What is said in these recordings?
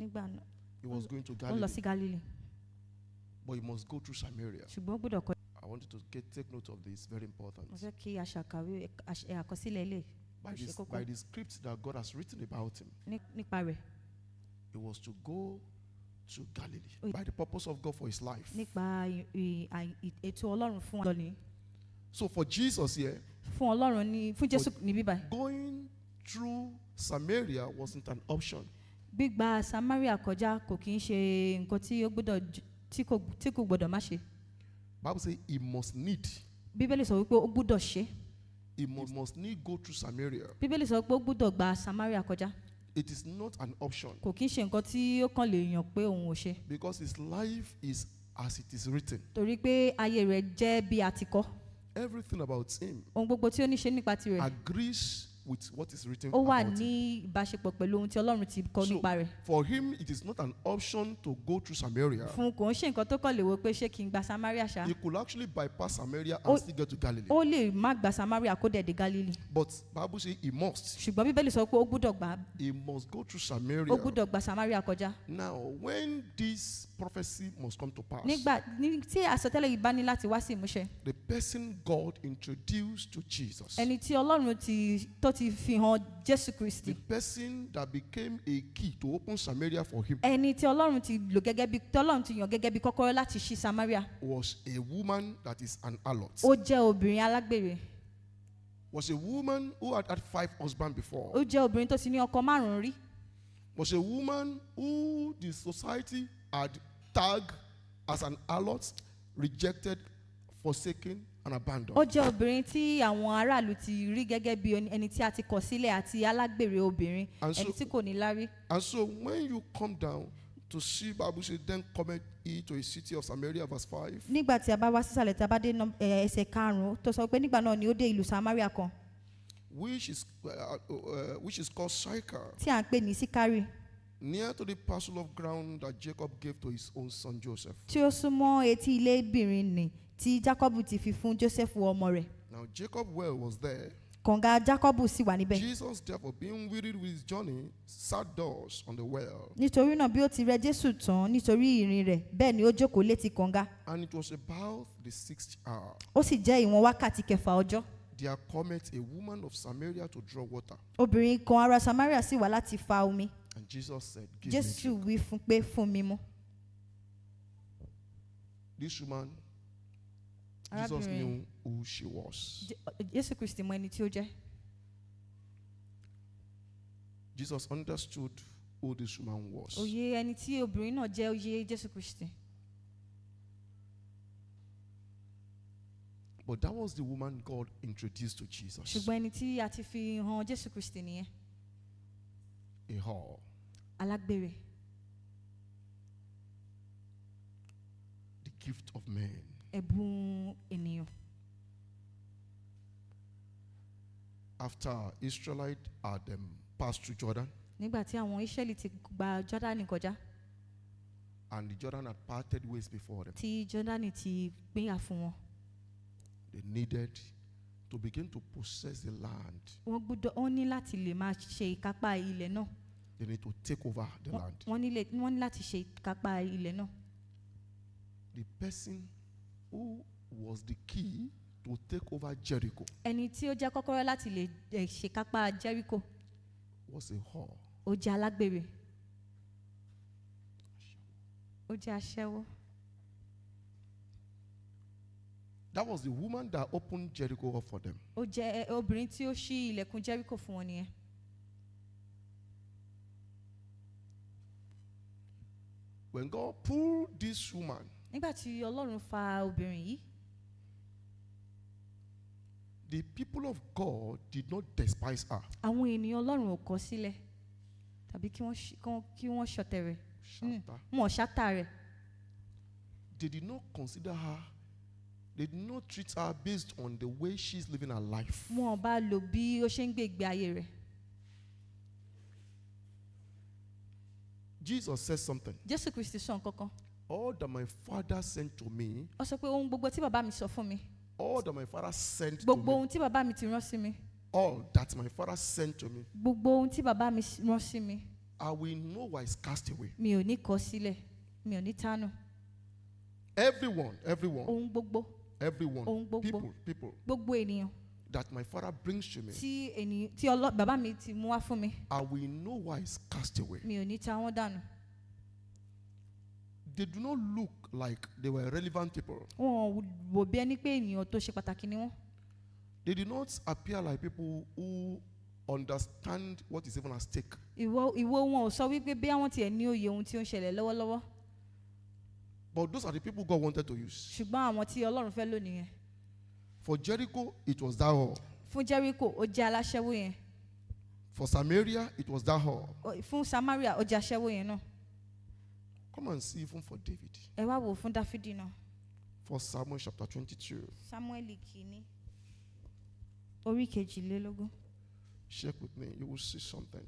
nígbà náà He was going to ó lọ Galilee, sí Galilee but he must go through Samaria. ṣùgbọ́n ó gbọ́dọ̀ kọjá. I want you to take note of this, very important. mo fẹ́ kí aṣàkàwé àkọsílẹ̀ ilé By the script that God has written about him, nípa rẹ̀ he was to go to Galilee by the purpose of God for his life. nípa ètò Ọlọ́run fún ọlọ́ni. So for Jesus here, fún Ọlọ́run ní fún Jésù ní bíbá. going through Samaria wasn't an option. gbígba Samaria kọjá kò kí ń ṣe nǹkan tí ó gbọ́dọ̀ tí kò gbọ́dọ̀ má ṣe. Bible says he must need. Bíbélì sọ wípé ó gbọ́dọ̀ ṣe. He must need go through Samaria. Bíbélì sọ wípé ó gbọ́dọ̀ gba Samaria kọjá. It is not an option. Kò kí ń ṣe nǹkan tí ó kàn lè yàn pé òun ò ṣe. Because his life is as it is written. Torí pé ayé rẹ̀ jẹ́ bí a ti kọ. Everything about him ohun gbogbo tí ó ní ṣe nípa tirẹ̀ agrees with what is written ó wà about him. ní ìbáṣepọ̀ pẹ̀lú ohun tí Ọlọ́run ti kọ nípa rẹ̀. For him, it is not an option to go through Samaria. Fún kò ń ṣe nǹkan tó kàn lè wo pé ṣé kí n gba Samaria ṣá. He could actually bypass Samaria and still get to Galilee. Ó lè má gba Samaria kó dẹ̀ dé Galilee. But Bible says he must. Ṣùgbọ́n Bíbélì sọ pé ó gbúdọ̀ gbà. He must go through Samaria. Ó gbúdọ̀ gba Samaria kọjá. Now, when this prophecy must come to pass, nígbà tí àsọtẹ́lẹ̀ yìí bá ní láti wá sí ìmúṣẹ. the person God introduced to Jesus, ẹni tí Ọlọ́run tó ti fi hàn Jésù Kristi. the person that became a key to open Samaria for him, ẹni tí Ọlọ́run ti lò gẹ́gẹ́ bí tọ́lọ́run ti yàn gẹ́gẹ́ bí kọ́kọ́rọ́ láti ṣí Samaria. was a woman that is an harlot. Ó jẹ́ obìnrin alágbèrè. Was a woman who had 5 husbands before. Ó jẹ́ obìnrin tó ti ní ọkọ 5 rí. Was a woman who the society had tagged as an harlot, rejected, forsaken, and abandoned. Ó jẹ́ obìnrin tí àwọn aráàlú ti rí gẹ́gẹ́ bí ẹni tí a ti kọ̀ sílẹ̀ àti alágbèrè obìnrin, ẹni tí kò ní lárí. And so when you come down to see Bible says, then cometh he to a city of Samaria, verse 5. Nígbà tí a bá wá sísàlẹ̀ tí a bá dé ẹsẹ̀ 5 tó sọ pé nígbà náà ni ó dé ìlú Samaria kan. Which is called Sychar, tí à ń pè ní Síkárì. near to the parcel of ground that Jacob gave to his own son Joseph. Tí ó súnmọ́ etí ilé bìnrin nì tí Jacob ti fi fún Joseph ọmọ rẹ̀. Now Jacob well was there. Kànga Jacob sì wà níbẹ̀. Jesus, therefore, being wearied with his journey, sat thus on the well. Nítorí náà bí ó ti rẹ Jésù tán nítorí ìrìn rẹ̀ bẹ́ẹ̀ ni ó jókòó létí kànga. And it was about the 6th hour. Ó sì jẹ́ ìwọ̀n wákàtí 6 ọjọ́. There cometh a woman of Samaria to draw water. Obìnrin kan ará Samaria sì wá láti fa omi. And Jesus said, give me Jésù drink. wí fún pé fún mi mu. This woman, Jesus knew who she was. Jésù Kristi mọ ẹni tí ó jẹ́. Jesus understood who this woman was. Òye ẹni tí obìnrin náà jẹ́ òye Jésù Kristi. But that was the woman God introduced to Jesus. Ṣùgbọ́n ẹni tí a ti fi hàn Jésù Kristi nìyẹn. A whore. Alágbèrè. The gift of men. Ẹ̀bùn ènìyàn. After Israelite had passed through Jordan, Nígbà tí àwọn Ísírẹ́lì ti gba Jọ́dánì kọjá. and the Jordan had parted ways before them, Tí Jọ́dánì ti pínyà fún wọn. they needed to begin to possess the land. Wọ́n ní láti lè máa ṣe ìkápá ilẹ̀ náà. They need to take over the land. Wọ́n ní láti ṣe ìkápá ilẹ̀ náà. The person who was the key to take over Jericho Ẹni tí ó jẹ́ kọ́kọ́rọ́ láti lè ṣe ìkápá Jericho. was a whore. Ó jẹ́ alágbèrè. Ó jẹ́ aṣẹ́wó. That was the woman that opened Jericho up for them. Ó jẹ́ obìnrin tí ó ṣí ilẹ̀kùn Jericho fún wọn nìyẹn. When God pulled this woman, Nígbà tí Ọlọ́run fa obìnrin yìí, the people of God did not despise her. àwọn ènìyàn Ọlọ́run ò kọ̀ sílẹ̀ tàbí kí wọ́n ṣọ̀tẹ̀ rẹ̀. Wọ́n ṣátà rẹ̀. They did not consider her. They did not treat her based on the way she's living her life. Wọ́n bá lò bí ó ṣe ń gbé ìgbé ayé rẹ̀. Jesus says something. Jésù Kristi sọ nǹkan kan. All that my Father sent to me, Ó sọ pé ohun gbogbo tí bàbá mi sọ fún mi. all that my Father sent to Gbogbo me, ohun tí bàbá mi ti rán sí mi. all that my Father sent to me, Gbogbo ohun tí bàbá mi rán sí mi. I will no wise cast away. Mi ò ní kọ̀ sílẹ̀, mi ò ní tánù. Everyone, Ohun gbogbo, ohun gbogbo, people gbogbo ènìyàn that my father brings to me, tí bàbá mi ti mú wá fún mi, I will no wise cast away. mi ò ní ta wọ́n dànù. They do not look like they were relevant people. Wọn wò bí ẹni pé ènìyàn tó ṣe pàtàkì ni wọ́n. They did not appear like people who understand what is even at stake. Ìwọ wọn ò sọ wípé bí àwọn tiẹ̀ ní òye ohun tí ó ń ṣẹlẹ̀ lọ́wọ́lọ́wọ́. But those are the people God wanted to use. Ṣùgbọ́n àwọn tí Ọlọ́run fẹ́ lò nìyẹn. For Jericho, it was that hall. Fún Jericho, ó jẹ́ aláṣẹ́wó yẹn. For Samaria, it was that hall. Fún Samaria, ó jẹ́ aṣẹ́wó yẹn náà. Come and see even for David. Ẹ wá wò fún Dáfídì náà. For Samuel chapter 22. Sámúẹ́lì kìíní, orí 22. Check with me, you will see something.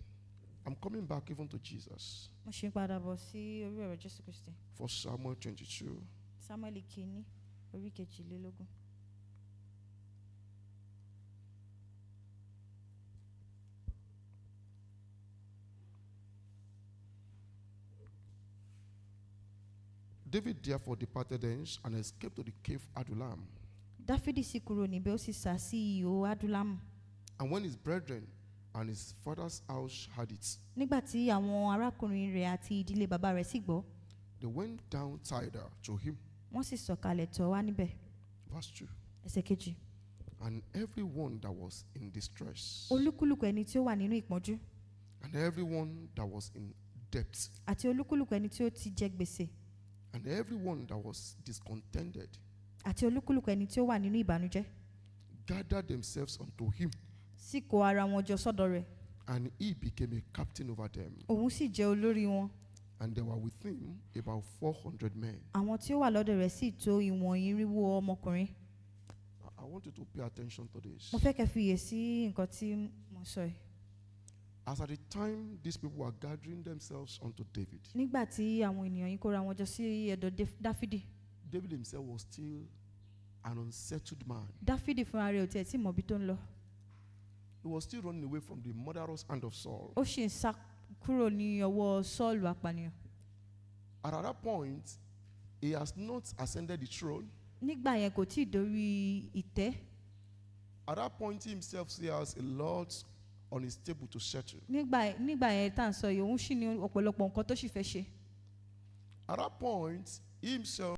I'm coming back even to Jesus. Mo ṣe ń padà bọ̀ sí orí ọ̀rọ̀ Jésù Kristi. For Samuel 22. Sámúẹ́lì kìíní, orí 22. David therefore departed thence and escaped to the cave Adullam. Dáfídì sì kúrò níbẹ̀, ó sì sá sí ihò Adúlámù. And when his brethren and his father's house heard it, Nígbà tí àwọn arákùnrin rẹ̀ àti ìdílé bàbá rẹ̀ sì gbọ́, they went down thither to him. wọ́n sì sọ̀kalẹ̀ tọ̀ wá níbẹ̀. Verse 2. Ẹsẹ̀ 2. And everyone that was in distress, Olúkúlùkù ẹni tí ó wà nínú ìpọ́njú, and everyone that was in debt, àti olúkúlùkù ẹni tí ó ti jẹ gbèsè, and everyone that was discontented, àti olúkúlùkù ẹni tí ó wà nínú ìbànújẹ́, gathered themselves unto him, sì kó ara wọn jọ sọ́dọ̀ rẹ̀. and he became a captain over them. Òun sì jẹ́ olórí wọn. And there were with him about 400 men. Àwọn tí ó wà lọ́dọ̀ rẹ̀ sì tó ìwọ̀n irinwó ọmọkùnrin. I want you to pay attention to this. Mo fẹ́ kẹ́ fiyè sí nǹkan tí mo sọ yìí. As at the time these people were gathering themselves unto David, Nígbà tí àwọn ènìyàn yìí kóra wọn jọ sí ẹ̀dọ̀ Dáfídì, David himself was still an unsettled man. Dáfídì fúnra rẹ̀ ò tiẹ̀ tí mọ̀ bí tó ń lọ. He was still running away from the murderous hand of Saul. Ó sì ń sá kúrò ní ọwọ́ Sọ́ọ̀lù apànìyàn. At that point, he has not ascended the throne. Nígbà yẹn kò tí ì dórí ìtẹ́. At that point, he himself still has a lot on his table to settle. Nígbà yẹn tá à ń sọ yìí, òun sì ní ọ̀pọ̀lọpọ̀ nǹkan tó sì fẹ́ ṣe. At that point, he himself